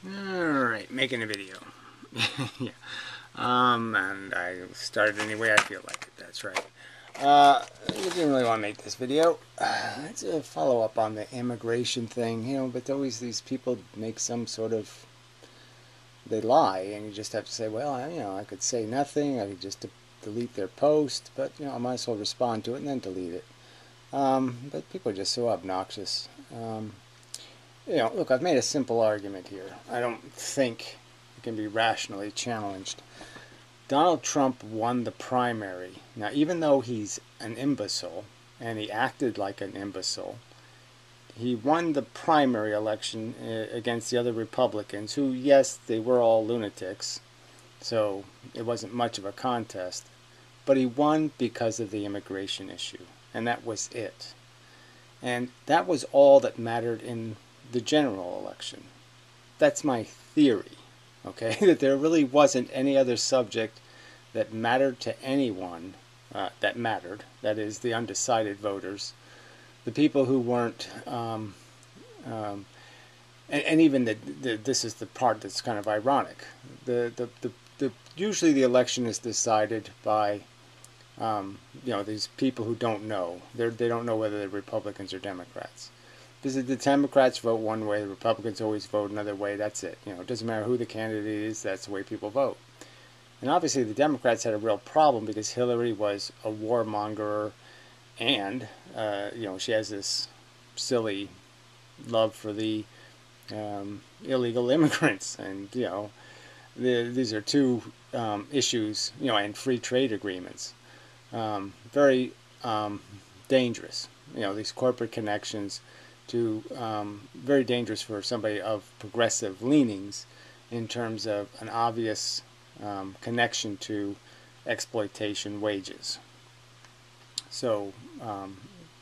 Alright, making a video. Yeah. And I started any way I feel like it, that's right. I didn't really want to make this video. It's a follow-up on the immigration thing, but always these people make some sort of, they lie, and you just have to say, well, I could say nothing, I could just delete their post, but, I might as well respond to it and then delete it. But people are just so obnoxious. Look, I've made a simple argument here. I don't think it can be rationally challenged. Donald Trump won the primary. Now, even though he's an imbecile, and he acted like an imbecile, he won the primary election against the other Republicans, who, yes, they were all lunatics, so it wasn't much of a contest. But he won because of the immigration issue, and that was it. And that was all that mattered in the general election. That's my theory, okay? That there really wasn't any other subject that mattered to anyone that mattered. That is, the undecided voters, the people who weren't, and even this is the part that's kind of ironic. Usually the election is decided by these people who don't know. They don't know whether they're Republicans or Democrats. Because the Democrats vote one way, the Republicans always vote another way. That's it. It doesn't matter who the candidate is. That's the way people vote. And obviously the Democrats had a real problem because Hillary was a warmonger, and she has this silly love for the illegal immigrants, and these are two issues, and free trade agreements, very dangerous. These corporate connections. Very dangerous for somebody of progressive leanings in terms of an obvious connection to exploitation wages. So,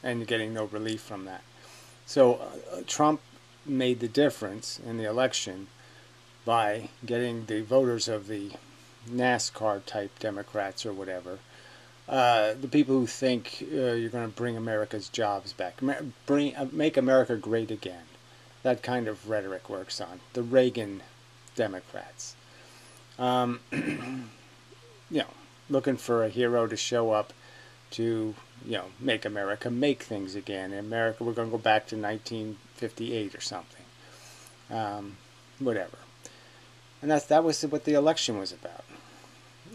and getting no relief from that. So Trump made the difference in the election by getting the voters of the NASCAR type Democrats or whatever, the people who think you're going to bring America's jobs back, make America great again. That kind of rhetoric works on the Reagan Democrats. Looking for a hero to show up to, make America make things again. In America, we're going to go back to 1958 or something. Whatever. And that was what the election was about.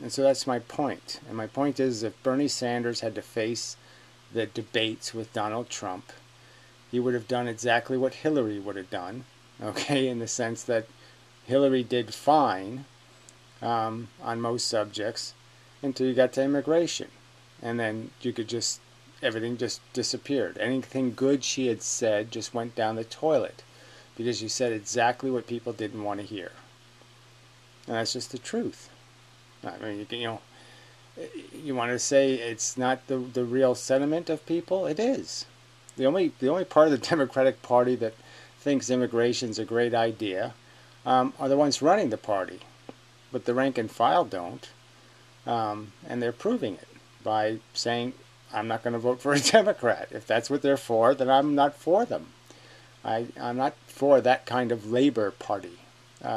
And so that's my point. And my point is, if Bernie Sanders had to face the debates with Donald Trump, he would have done exactly what Hillary would have done, okay, in the sense that Hillary did fine on most subjects until you got to immigration. And then everything just disappeared. Anything good she had said just went down the toilet because she said exactly what people didn't want to hear. And that's just the truth. I mean, you want to say it's not the real sentiment of people? It is. The only part of the Democratic Party that thinks immigration's a great idea are the ones running the party, but the rank and file don't, and they're proving it by saying, "I'm not going to vote for a Democrat. If that's what they're for, then I'm not for them. I'm not for that kind of labor party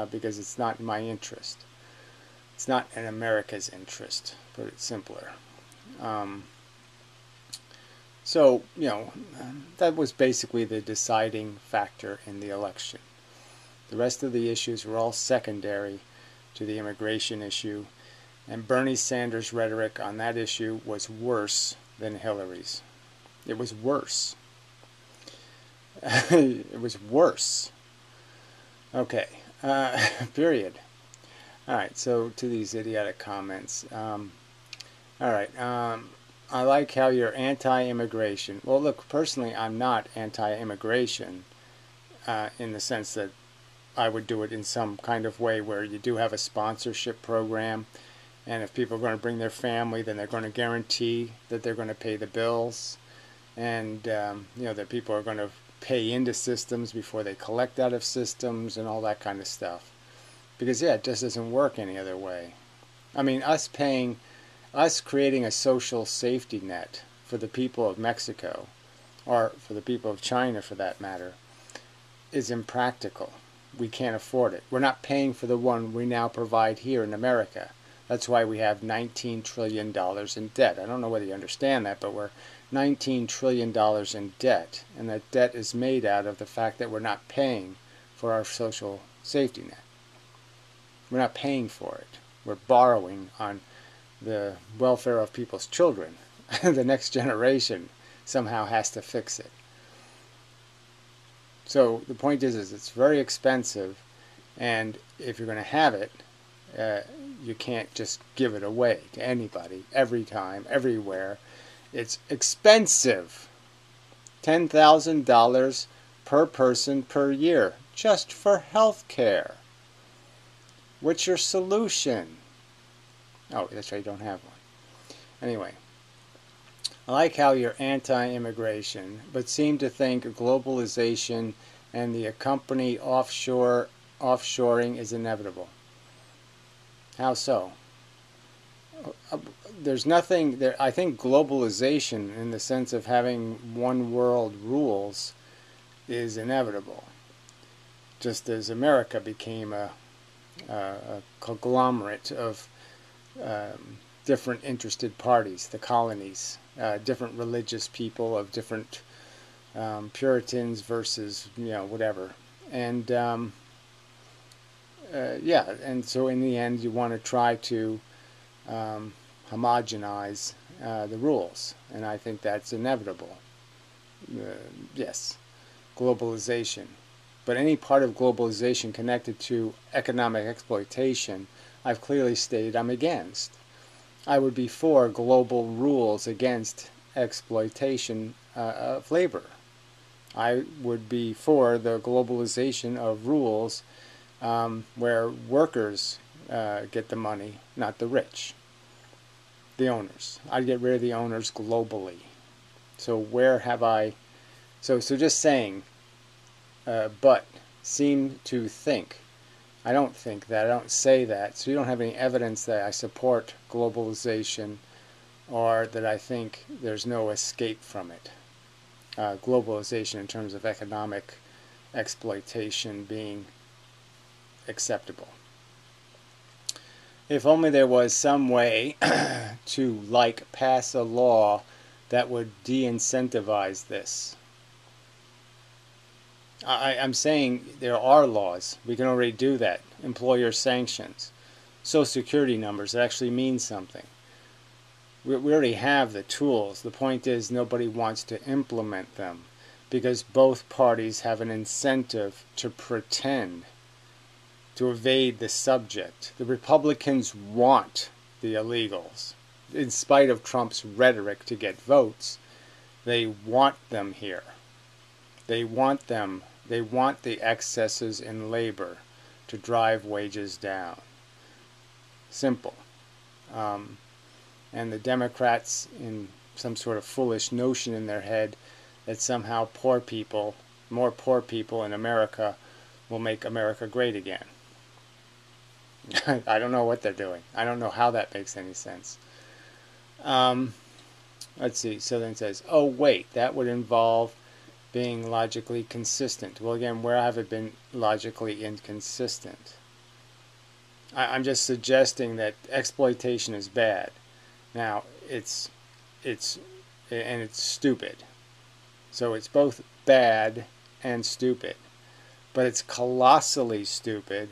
because it's not in my interest." It's not in America's interest, put it simpler. So, that was basically the deciding factor in the election. The rest of the issues were all secondary to the immigration issue, and Bernie Sanders' rhetoric on that issue was worse than Hillary's. It was worse. It was worse. Okay, period. Alright, so to these idiotic comments. Alright, I like how you're anti-immigration. Well, look, personally, I'm not anti-immigration in the sense that I would do it in some kind of way where you do have a sponsorship program, and if people are going to bring their family, then they're going to guarantee that they're going to pay the bills, and that people are going to pay into systems before they collect out of systems and all that kind of stuff. Because, yeah, it just doesn't work any other way. I mean, us creating a social safety net for the people of Mexico, or for the people of China for that matter, is impractical. we can't afford it. We're not paying for the one we now provide here in America. That's why we have $19 trillion in debt. I don't know whether you understand that, but we're $19 trillion in debt. And that debt is made out of the fact that we're not paying for our social safety net. We're not paying for it. We're borrowing on the welfare of people's children. The next generation somehow has to fix it. So the point is it's very expensive, and if you're going to have it, you can't just give it away to anybody, every time, everywhere. It's expensive. $10,000 per person per year, just for health care. What's your solution? Oh, that's right, you don't have one. Anyway, I like how you're anti-immigration, but seem to think globalization and the accompanying offshoring is inevitable. How so? There's nothing there. I think globalization, in the sense of having one world rules, is inevitable. Just as America became a conglomerate of different interested parties, the colonies, different religious people of different Puritans versus, whatever. And yeah, and so in the end you want to try to homogenize the rules, and I think that's inevitable. Yes, globalization. But any part of globalization connected to economic exploitation, I've clearly stated I'm against. I would be for global rules against exploitation of labor. I would be for the globalization of rules where workers get the money, not the rich. The owners. I'd get rid of the owners globally. So where have I... So just saying, but seem to think. I don't think that. I don't say that. So you don't have any evidence that I support globalization or that I think there's no escape from it. Globalization in terms of economic exploitation being acceptable. If only there was some way to, pass a law that would de-incentivize this. I'm saying there are laws. We can already do that. Employer sanctions. Social Security numbers that actually mean something. We already have the tools. The point is nobody wants to implement them because both parties have an incentive to pretend, to evade the subject. The Republicans want the illegals. In spite of Trump's rhetoric to get votes, they want them here. They want them. They want the excesses in labor to drive wages down. Simple. And the Democrats, in some sort of foolish notion in their head that somehow more poor people in America will make America great again. I don't know what they're doing. I don't know how that makes any sense. Let's see. So then it says, oh wait, that would involve being logically consistent. Well, again, where have I been logically inconsistent? I'm just suggesting that exploitation is bad. Now, it's stupid. So it's both bad and stupid. But it's colossally stupid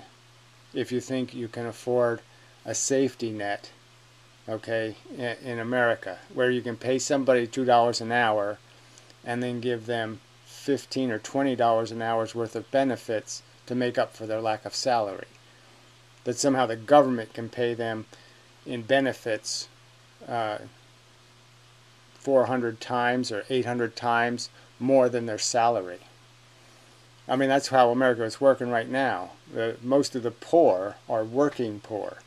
if you think you can afford a safety net, okay, in America, where you can pay somebody $2 an hour and then give them $15 or $20 an hour's worth of benefits to make up for their lack of salary. That somehow the government can pay them in benefits 400 times or 800 times more than their salary. I mean, that's how America is working right now. Most of the poor are working poor.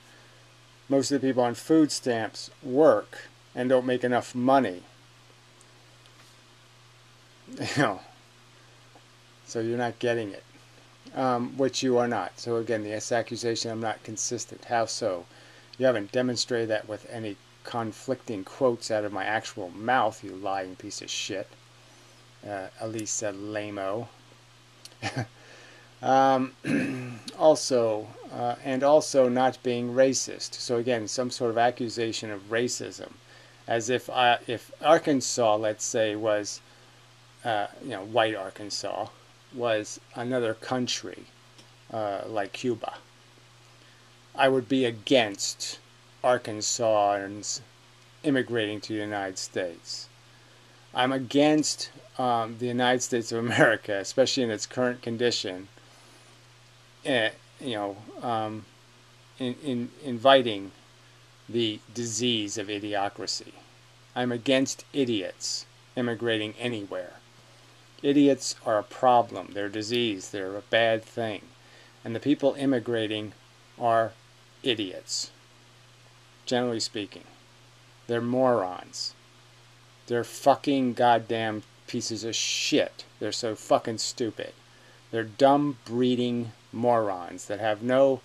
Most of the people on food stamps work and don't make enough money. So you're not getting it, which you are not. So again, this accusation, I'm not consistent. How so? You haven't demonstrated that with any conflicting quotes out of my actual mouth, you lying piece of shit. Elisa Lamo. Um, also, and also not being racist. So again, some sort of accusation of racism, as if Arkansas, let's say, was white Arkansas was another country like Cuba, I would be against Arkansans immigrating to the United States. I'm against the United States of America, especially in its current condition, uh, you know, in inviting the disease of idiocracy. I'm against idiots immigrating anywhere. Idiots are a problem. They're a disease. They're a bad thing. And the people immigrating are idiots, generally speaking. They're morons. They're fucking goddamn pieces of shit. They're so fucking stupid. They're dumb breeding morons that have no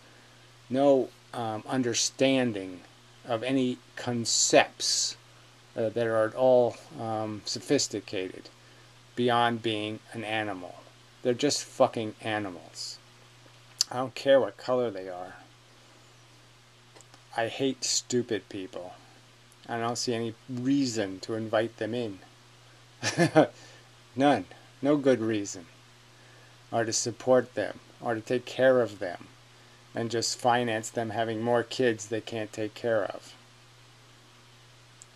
understanding of any concepts that are at all sophisticated beyond being an animal. They're just fucking animals. I don't care what color they are. I hate stupid people. I don't see any reason to invite them in. None. No good reason. Or to support them. Or to take care of them. And just finance them having more kids they can't take care of.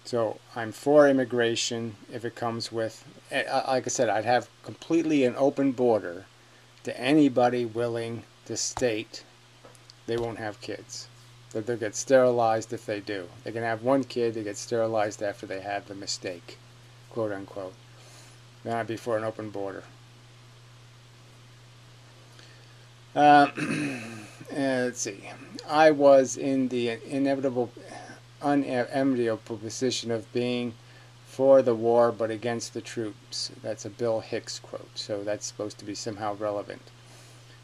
So I'm for immigration if it comes with, like I said, I'd have completely an open border to anybody willing to state they won't have kids. That they'll get sterilized if they do. They can have one kid, they get sterilized after they have the mistake, quote unquote. Then I'd be for an open border. Let's see. I was in the unenviable position of being for the war but against the troops. That's a Bill Hicks quote, so that's supposed to be somehow relevant.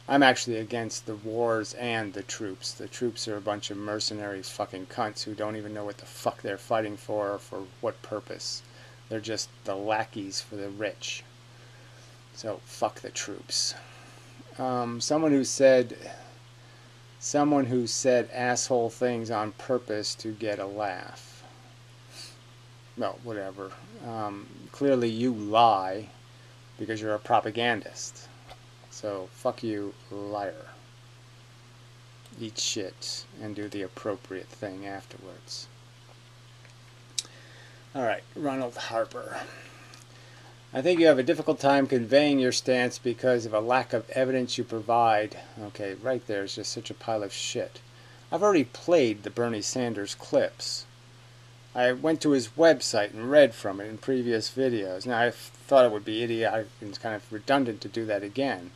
I'm actually against the wars and the troops. The troops are a bunch of mercenary fucking cunts who don't even know what the fuck they're fighting for or for what purpose. They're just the lackeys for the rich. So fuck the troops. Someone who said asshole things on purpose to get a laugh. Well, whatever. Clearly you lie because you're a propagandist. So fuck you, liar. Eat shit and do the appropriate thing afterwards. Alright, Ronald Harper. I think you have a difficult time conveying your stance because of a lack of evidence you provide. Okay, right there is just such a pile of shit. I've already played the Bernie Sanders clips. I went to his website and read from it in previous videos. Now I thought it would be idiotic and kind of redundant to do that again.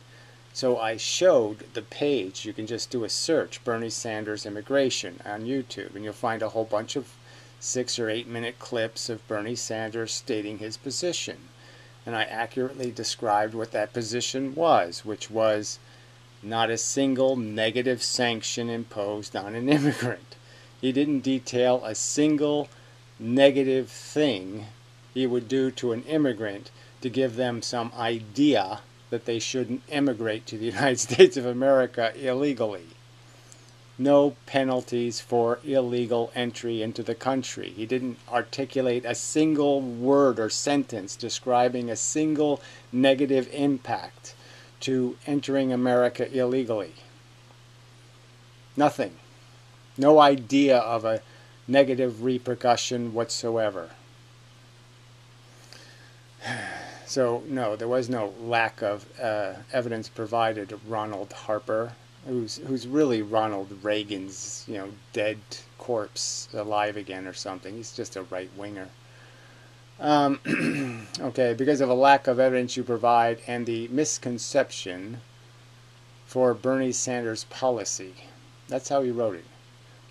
So I showed the page. You can just do a search, Bernie Sanders immigration, on YouTube, and you'll find a whole bunch of 6 or 8 minute clips of Bernie Sanders stating his position. And I accurately described what that position was, which was not a single negative sanction imposed on an immigrant. He didn't detail a single negative thing he would do to an immigrant to give them some idea that they shouldn't immigrate to the United States of America illegally. No penalties for illegal entry into the country. He didn't articulate a single word or sentence describing a single negative impact to entering America illegally. Nothing. No idea of a negative repercussion whatsoever. So, no, there was no lack of evidence provided to Ronald Harper, who's really Ronald Reagan's, dead corpse alive again or something. He's just a right-winger. Okay, because of a lack of evidence you provide and the misconception for Bernie Sanders' policy. That's how he wrote it.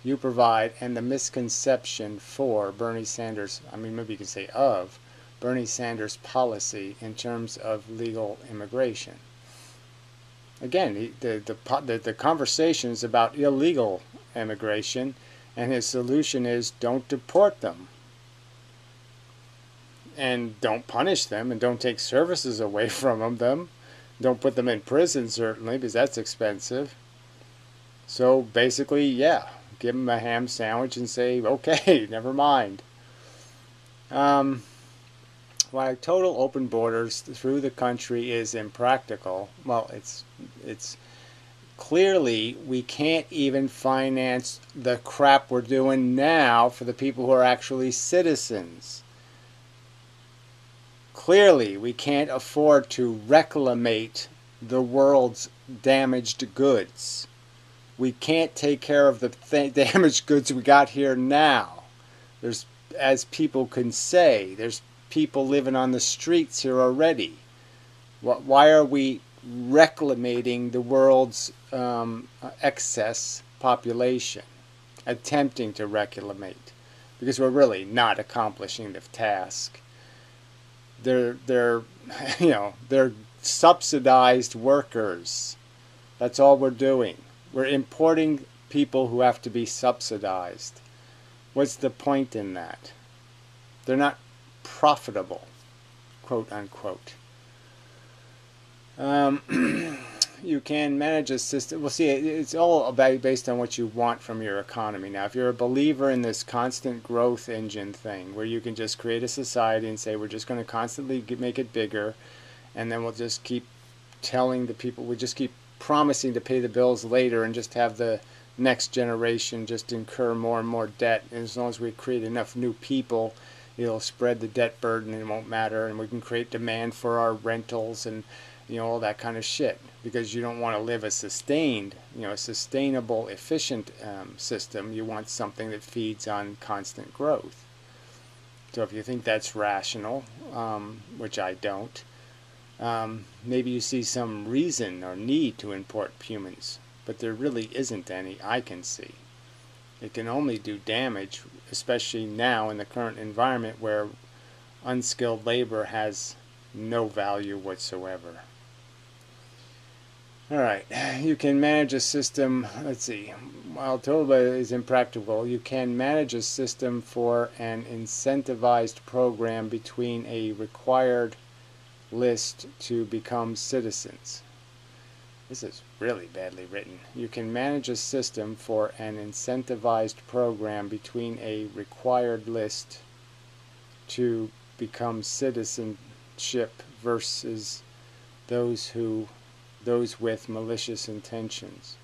You provide, and the misconception for Bernie Sanders, maybe you could say of, Bernie Sanders' policy in terms of legal immigration. Again, the conversation is about illegal immigration, and his solution is don't deport them. And don't punish them, and don't take services away from them. Don't put them in prison, certainly, because that's expensive. So basically, yeah, give them a ham sandwich and say, okay, never mind. Why total open borders through the country is impractical. Well, it's clearly we can't even finance the crap we're doing now for the people who are actually citizens. Clearly, we can't afford to reclamate the world's damaged goods. We can't take care of the damaged goods we got here now. There's, as people can say, there's people living on the streets here already. Why are we reclamating the world's excess population? Attempting to reclamate. Because we're really not accomplishing the task. They're they're subsidized workers. That's all we're doing. We're importing people who have to be subsidized. What's the point in that? They're not profitable, quote unquote. You can manage a system. Well, see, it's all based on what you want from your economy. Now, if you're a believer in this constant growth engine thing, where you can just create a society and say, we're just going to constantly make it bigger, and then we'll just keep telling the people, we just keep promising to pay the bills later and just have the next generation just incur more and more debt. And as long as we create enough new people, it'll spread the debt burden and it won't matter, and we can create demand for our rentals and all that kind of shit, because you don't want to live a sustained, a sustainable, efficient system. You want something that feeds on constant growth. So if you think that's rational, which I don't, maybe you see some reason or need to import humans, but there really isn't any I can see. It can only do damage, especially now in the current environment where unskilled labor has no value whatsoever. Alright, you can manage a system, let's see, while total is impractical, you can manage a system for an incentivized program between a required list to become citizens. This is really badly written. You can manage a system for an incentivized program between a required list to become citizenship versus those with malicious intentions.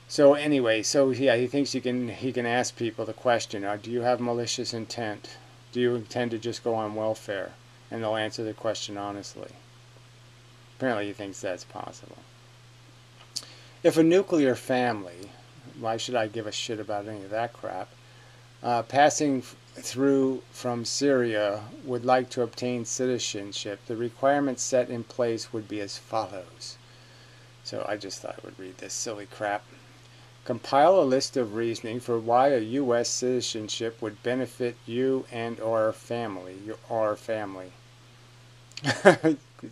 So anyway, yeah, he thinks he can ask people the question, do you have malicious intent? Do you intend to just go on welfare? And they'll answer the question honestly. Apparently he thinks that's possible. If a nuclear family, why should I give a shit about any of that crap, passing through from Syria would like to obtain citizenship, the requirements set in place would be as follows. So I just thought I would read this silly crap. Compile a list of reasoning for why a U.S. citizenship would benefit you and or family.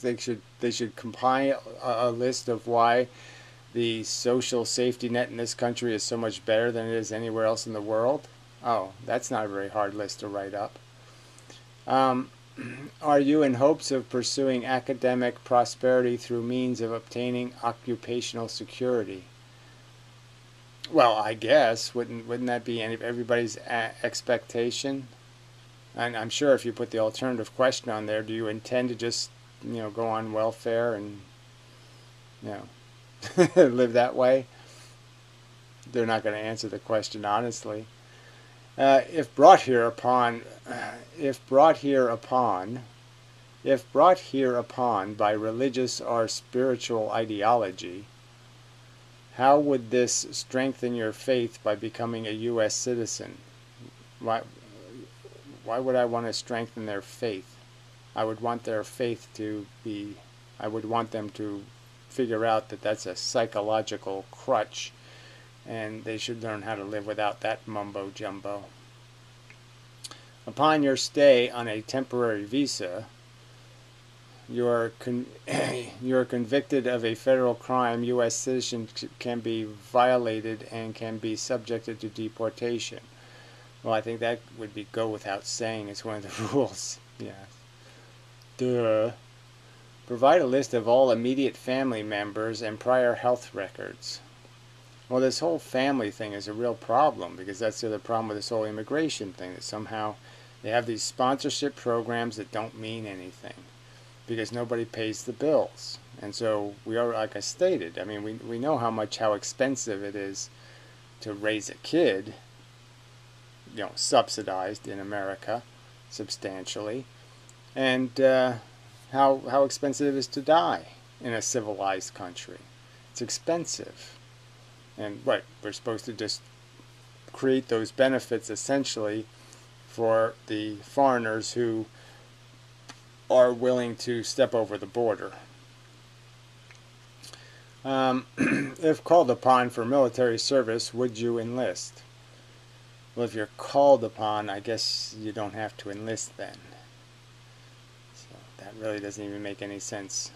They should compile a list of why the social safety net in this country is so much better than it is anywhere else in the world. Oh, that's not a very hard list to write up. Are you in hopes of pursuing academic prosperity through means of obtaining occupational security? Well, I guess wouldn't that be everybody's expectation? And I'm sure if you put the alternative question on there, do you intend to just go on welfare and live that way? They're not going to answer the question honestly. If brought here upon by religious or spiritual ideology, how would this strengthen your faith by becoming a U.S. citizen? Why would I want to strengthen their faith? I would want their faith to be, I would want them to figure out that that's a psychological crutch, and they should learn how to live without that mumbo jumbo. Upon your stay on a temporary visa, you are convicted of a federal crime. U.S. citizenship can be violated and can be subjected to deportation. Well, I think that would go without saying. It's one of the rules. Yeah. Duh. Provide a list of all immediate family members and prior health records. Well, this whole family thing is a real problem, because that's the other problem with this whole immigration thing, that somehow they have these sponsorship programs that don't mean anything because nobody pays the bills. And so we are, like I stated, I mean, we know how expensive it is to raise a kid, subsidized in America substantially, and how expensive it is to die in a civilized country. It's expensive. And we're supposed to just create those benefits essentially for the foreigners who are willing to step over the border. If called upon for military service, would you enlist? Well, if you're called upon, I guess you don't have to enlist then. So that really doesn't even make any sense.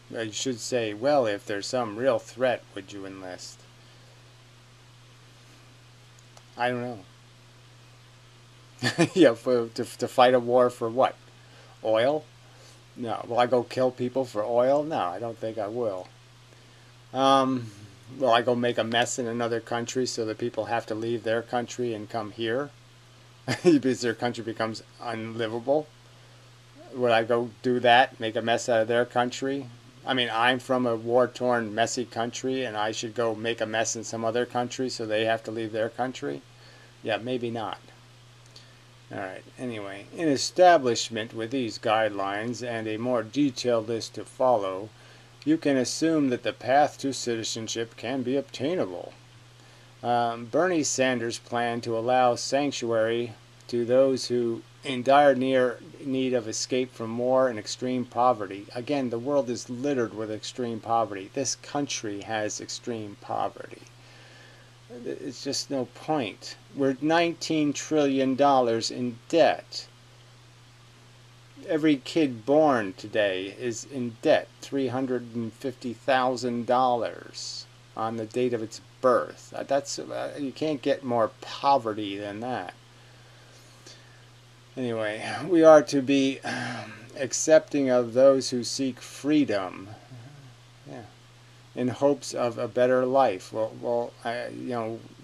You should say, well, if there's some real threat, would you enlist? I don't know. Yeah, to fight a war for what? Oil? No. Will I go kill people for oil? No, I don't think I will. Will I go make a mess in another country so that people have to leave their country and come here because their country becomes unlivable? Would I go do that, make a mess out of their country? I mean, I'm from a war-torn, messy country, and I should go make a mess in some other country so they have to leave their country? Yeah, maybe not. Alright, anyway, in establishment with these guidelines and a more detailed list to follow, you can assume that the path to citizenship can be obtainable. Bernie Sanders' plan to allow sanctuary to those who in dire need of escape from war and extreme poverty. Again, the world is littered with extreme poverty. This country has extreme poverty. It's just no point. We're $19 trillion in debt. Every kid born today is in debt, $350,000 on the date of its birth. You can't get more poverty than that. Anyway, we are to be accepting of those who seek freedom, in hopes of a better life. Well,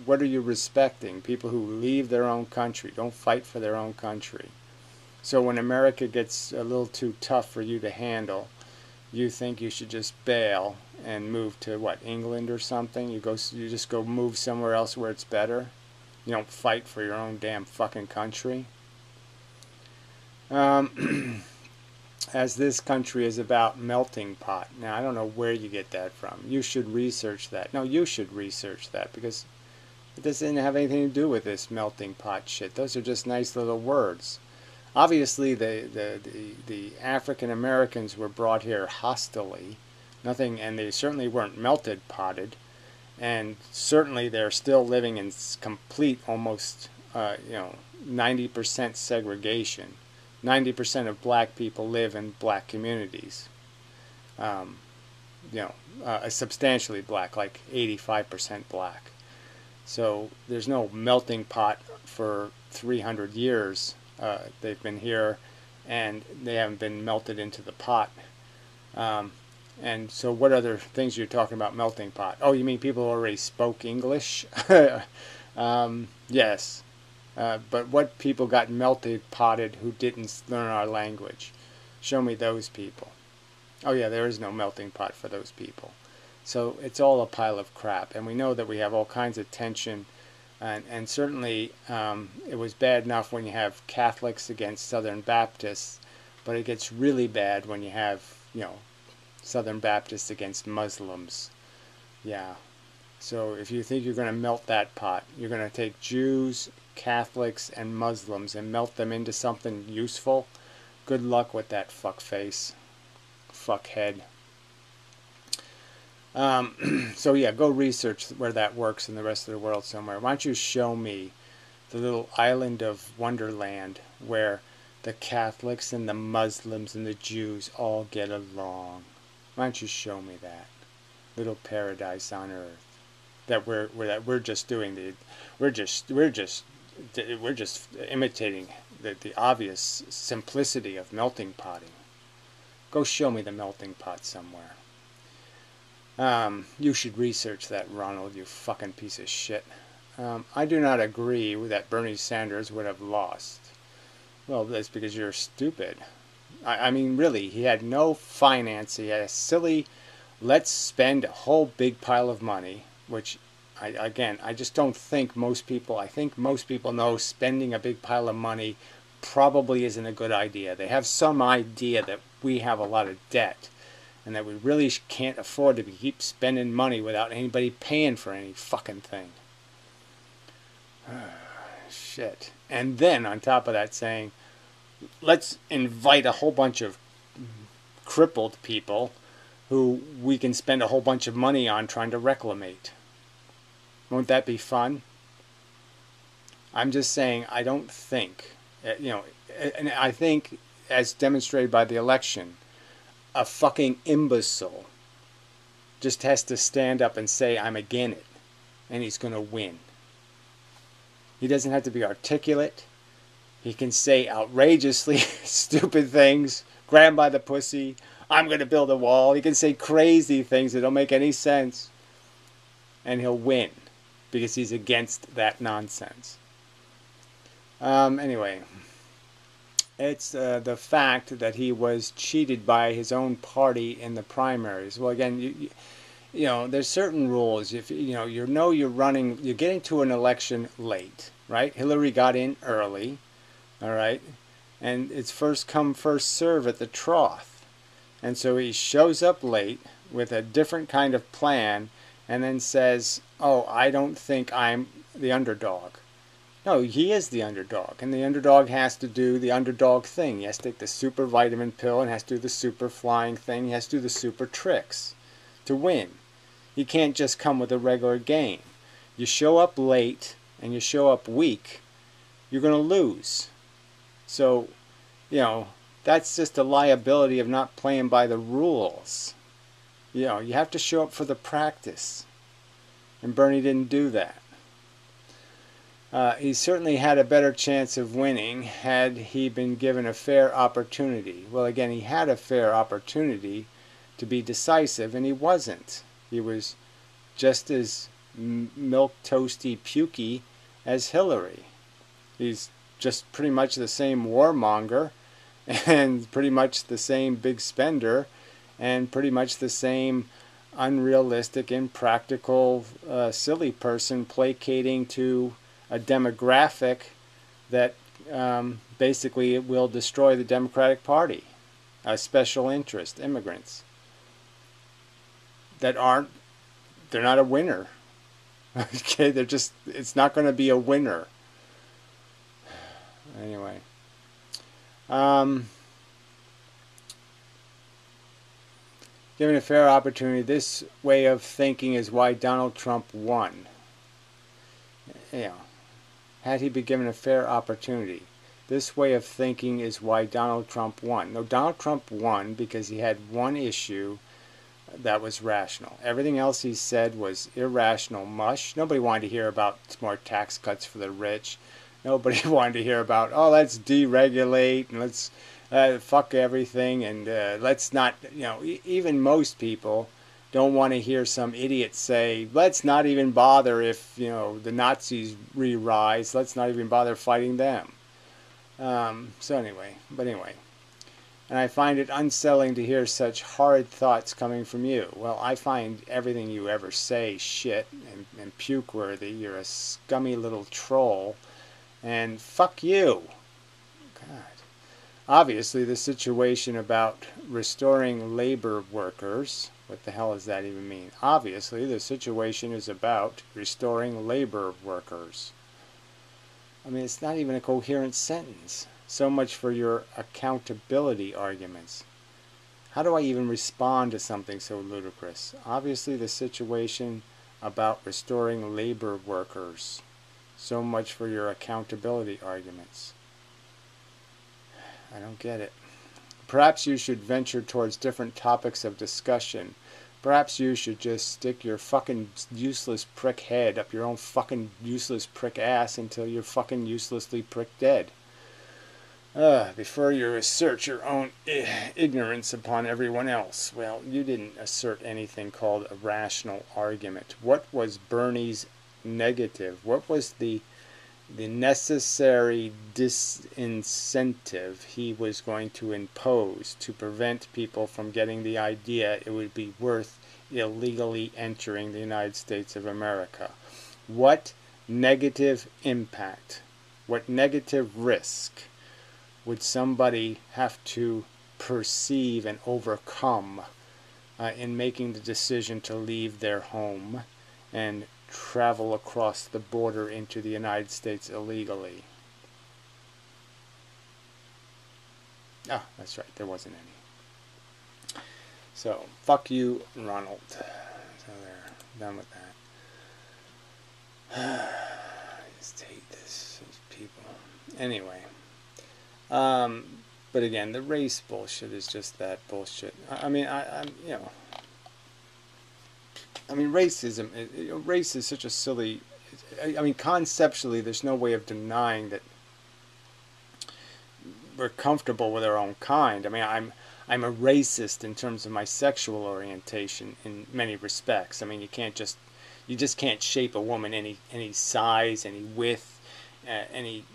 what are you respecting? People who leave their own country, don't fight for their own country. So when America gets a little too tough for you to handle, you think you should just bail and move to what, England or something? You just go move somewhere else where it's better. You don't fight for your own damn fucking country. As this country is about melting pot. Now, I don't know where you get that from. You should research that. No, you should research that, because it doesn't have anything to do with this melting pot shit. Those are just nice little words. Obviously, the African Americans were brought here hostilely. And they certainly weren't melted potted. And certainly they're still living in complete, almost, 90% segregation. 90% of black people live in black communities. Substantially black, like 85% black. So there's no melting pot for 300 years. They've been here, and they haven't been melted into the pot. And so what other things are you talking about melting pot? Oh, you mean people who already spoke English? Yes. But what people got melted potted who didn't learn our language? Show me those people. Oh yeah, there is no melting pot for those people. So it's all a pile of crap. And we know that we have all kinds of tension. And certainly it was bad enough when you have Catholics against Southern Baptists. But it gets really bad when you have, Southern Baptists against Muslims. Yeah. So if you think you're going to melt that pot, you're going to take Jews, Catholics, and Muslims and melt them into something useful. Good luck with that fuckface. Fuckhead. So yeah, go research where that works in the rest of the world somewhere. Why don't you show me the little island of Wonderland where the Catholics and the Muslims and the Jews all get along? Why don't you show me that little paradise on earth that we're just doing we're just imitating the obvious simplicity of melting potting. Go show me the melting pot somewhere. You should research that, Ronald, you fucking piece of shit. I do not agree that Bernie Sanders would have lost. Well, that's because you're stupid. I mean, really, he had no finance. He had a silly, let's spend a whole big pile of money, which, I just don't think most people, I think most people know spending a big pile of money probably isn't a good idea. They have some idea that we have a lot of debt and that we really can't afford to keep spending money without anybody paying for any fucking thing. Shit. And then on top of that saying, let's invite a whole bunch of crippled people who we can spend a whole bunch of money on trying to reclamate. Won't that be fun? I'm just saying, I don't think, and I think, as demonstrated by the election, a fucking imbecile just has to stand up and say, I'm against it, and he's going to win. He doesn't have to be articulate. He can say outrageously stupid things, grab him by the pussy, I'm going to build a wall. He can say crazy things that don't make any sense, and he'll win because he's against that nonsense. Anyway, it's the fact that he was cheated by his own party in the primaries. Well, again, you know, there's certain rules. If you're running, you're getting to an election late, right? Hillary got in early, all right, and it's first come, first serve at the trough, and so he shows up late with a different kind of plan, and then says, "Oh, I don't think I'm the underdog." No, he is the underdog, and the underdog has to do the underdog thing. He has to take the super vitamin pill and has to do the super flying thing. He has to do the super tricks to win. He can't just come with a regular game. You show up late and you show up weak, you're going to lose. So, that's just a liability of not playing by the rules. You have to show up for the practice. And Bernie didn't do that. He certainly had a better chance of winning had he been given a fair opportunity. Well, again, he had a fair opportunity to be decisive, and he wasn't. He was just as milquetoasty pukey as Hillary. He's just pretty much the same warmonger, and pretty much the same big spender, and pretty much the same unrealistic, impractical, silly person placating to a demographic that basically will destroy the Democratic Party. A special interest, immigrants that they're not a winner. Okay, it's not going to be a winner. Anyway. Given a fair opportunity, this way of thinking is why Donald Trump won. Had he been given a fair opportunity, this way of thinking is why Donald Trump won. No, Donald Trump won because he had one issue that was rational. Everything else he said was irrational mush. Nobody wanted to hear about more tax cuts for the rich. Nobody wanted to hear about, let's deregulate and let's fuck everything and let's not, even most people don't want to hear some idiot say, let's not even bother if, the Nazis re-rise, let's not even bother fighting them. Anyway. And I find it unsettling to hear such horrid thoughts coming from you. Well, I find everything you ever say shit and puke-worthy. You're a scummy little troll. And fuck you. God. Obviously, the situation about restoring labor workers, what the hell does that even mean? Obviously, the situation is about restoring labor workers. I mean, it's not even a coherent sentence. So much for your accountability arguments. How do I even respond to something so ludicrous? Obviously, the situation about restoring labor workers. So much for your accountability arguments. I don't get it. Perhaps you should venture towards different topics of discussion. Perhaps you should just stick your fucking useless prick head up your own fucking useless prick ass until you're fucking uselessly prick dead. Before you assert your own ignorance upon everyone else. Well, you didn't assert anything called a rational argument. What was Bernie's negative? What was the necessary disincentive he was going to impose to prevent people from getting the idea it would be worth illegally entering the United States of America? What negative impact, what negative risk would somebody have to perceive and overcome in making the decision to leave their home and travel across the border into the United States illegally? Ah, that's right, there wasn't any. So, fuck you, Ronald. So there, done with that. I just hate these people. Anyway. But again, the race bullshit is just that bullshit. I mean, racism. Race is such a silly. I mean, conceptually, there's no way of denying that we're comfortable with our own kind. I mean, I'm a racist in terms of my sexual orientation in many respects. I mean, you just can't shape a woman any size, any width, any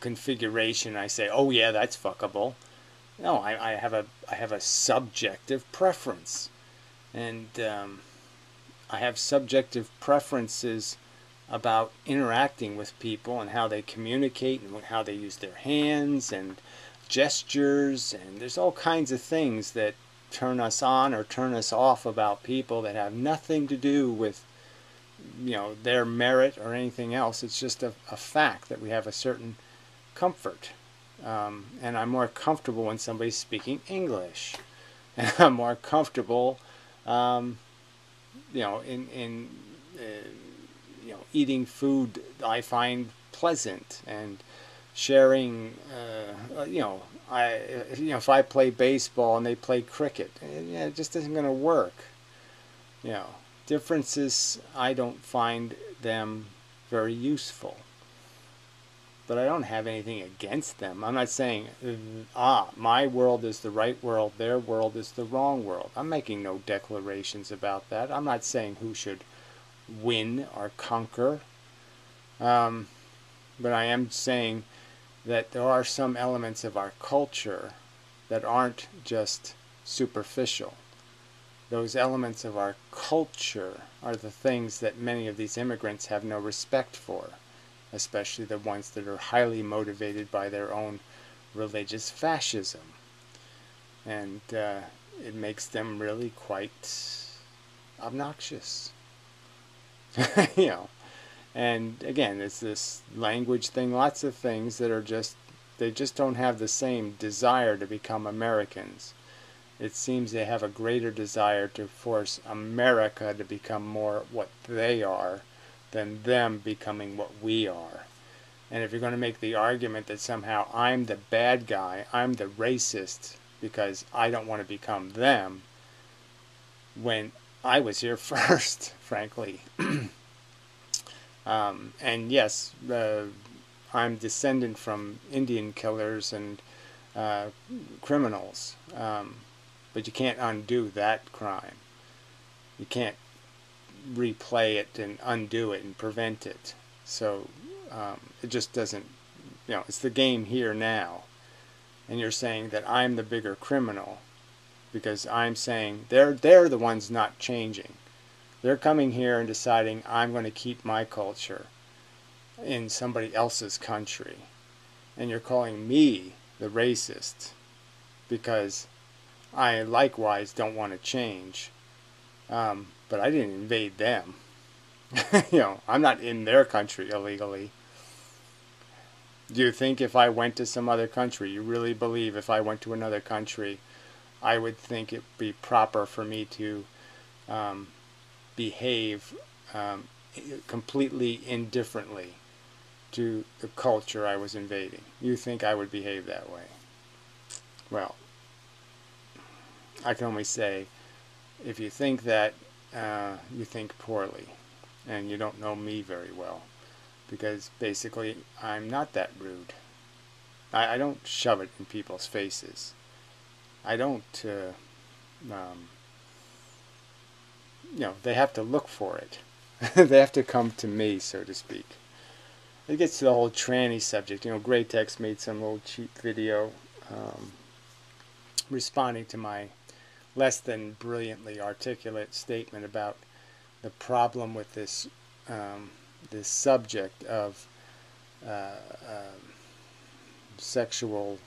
configuration. I say, oh yeah, that's fuckable. No, I have a subjective preference, and I have subjective preferences about interacting with people and how they communicate and how they use their hands and gestures, and there's all kinds of things that turn us on or turn us off about people that have nothing to do with their merit or anything else. It's just a fact that we have a certain comfort, and I'm more comfortable when somebody's speaking English, and I'm more comfortable, in eating food I find pleasant and sharing. If I play baseball and they play cricket, it just isn't going to work. Differences, I don't find them very useful. But I don't have anything against them. I'm not saying, my world is the right world, their world is the wrong world. I'm making no declarations about that. I'm not saying who should win or conquer. But I am saying that there are some elements of our culture that aren't just superficial. Those elements of our culture are the things that many of these immigrants have no respect for, especially the ones that are highly motivated by their own religious fascism. And it makes them really quite obnoxious. And again, it's this language thing, lots of things that are they just don't have the same desire to become Americans. It seems they have a greater desire to force America to become more what they are than them becoming what we are. And if you're going to make the argument that somehow I'm the bad guy, I'm the racist because I don't want to become them, when I was here first, frankly. And yes, I'm descendant from Indian killers and criminals, but you can't undo that crime. You can't replay it and undo it and prevent it. So it just doesn't, it's the game here now. And you're saying that I'm the bigger criminal because I'm saying they're the ones not changing. They're coming here and deciding I'm going to keep my culture in somebody else's country. And you're calling me the racist because I likewise don't want to change. But I didn't invade them. I'm not in their country illegally. Do you think if I went to some other country, you really believe if I went to another country, I would think it would be proper for me to behave completely indifferently to the culture I was invading? You think I would behave that way? Well, I can only say, if you think that, you think poorly, and you don't know me very well, because basically I'm not that rude. I don't shove it in people's faces. I don't, they have to look for it. They have to come to me, so to speak. It gets to the whole tranny subject. Grey Text made some little cheap video responding to my less than brilliantly articulate statement about the problem with this this subject of sexual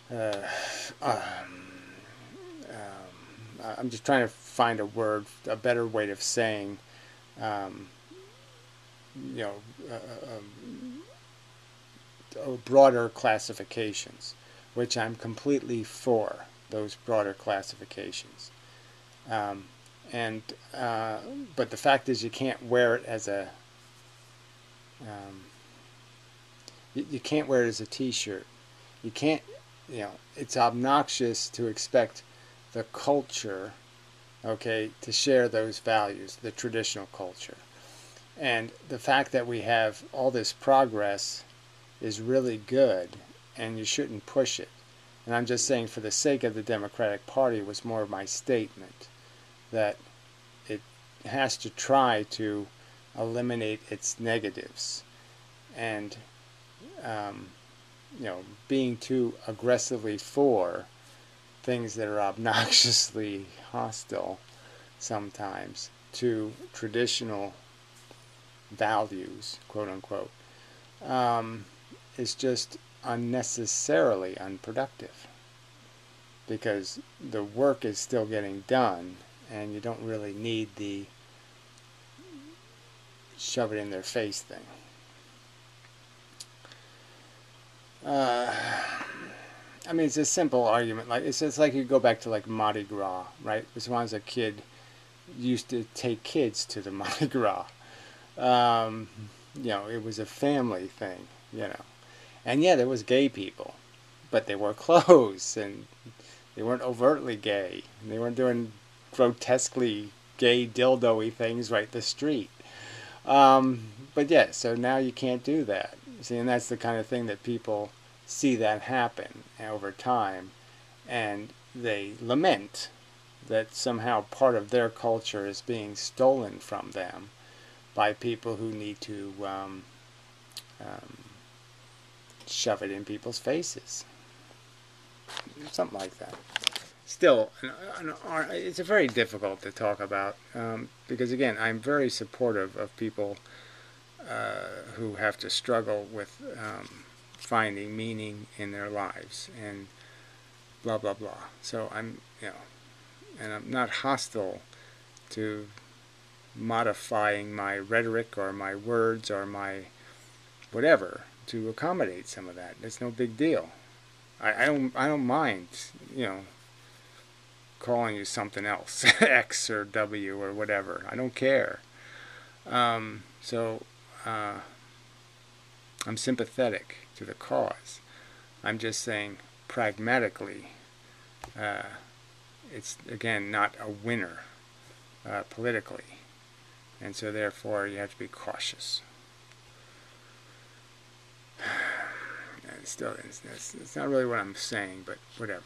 I'm just trying to find a better way of saying broader classifications, which I'm completely for those broader classifications. But the fact is, you can't wear it as a you can't wear it as a T-shirt. You can't. It's obnoxious to expect the culture, okay, to share those values, the traditional culture. And the fact that we have all this progress is really good, and you shouldn't push it. And I'm just saying, for the sake of the Democratic Party, was more of my statement, that it has to try to eliminate its negatives. And, being too aggressively for things that are obnoxiously hostile sometimes to traditional values, quote unquote, is just unnecessarily unproductive, because the work is still getting done, and you don't really need the shove it in their face thing. I mean, it's a simple argument. Like it's like you go back to like Mardi Gras, right? Because when I was a kid, used to take kids to the Mardi Gras. It was a family thing, And yeah, there was gay people, but they wore clothes, and they weren't overtly gay. And they weren't doing grotesquely gay dildo-y things right the street. But yeah, so now you can't do that. See, and that's the kind of thing that people see that happen over time, and they lament that somehow part of their culture is being stolen from them by people who need to shove it in people's faces. Something like that. Still, it's very difficult to talk about because, again, I'm very supportive of people who have to struggle with finding meaning in their lives and blah, blah, blah. So and I'm not hostile to modifying my rhetoric or my words or my whatever to accommodate some of that. It's no big deal. I don't mind, calling you something else, X or W or whatever. I don't care. I'm sympathetic to the cause. I'm just saying, pragmatically, it's, again, not a winner politically. And so, therefore, you have to be cautious. And still, it's not really what I'm saying, but whatever.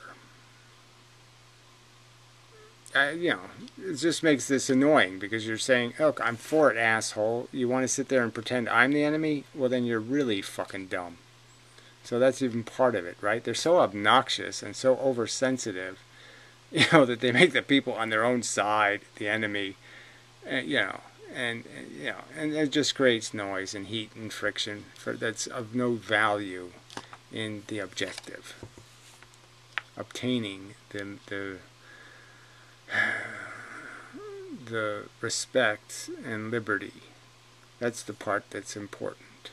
It just makes this annoying, because you're saying, "Oh, I'm for it, asshole. You want to sit there and pretend I'm the enemy? Well, then you're really fucking dumb." So that's even part of it, right? They're so obnoxious and so oversensitive, that they make the people on their own side the enemy, and it just creates noise and heat and friction that's of no value in the objective, obtaining the respect and liberty. That's the part that's important.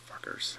Fuckers.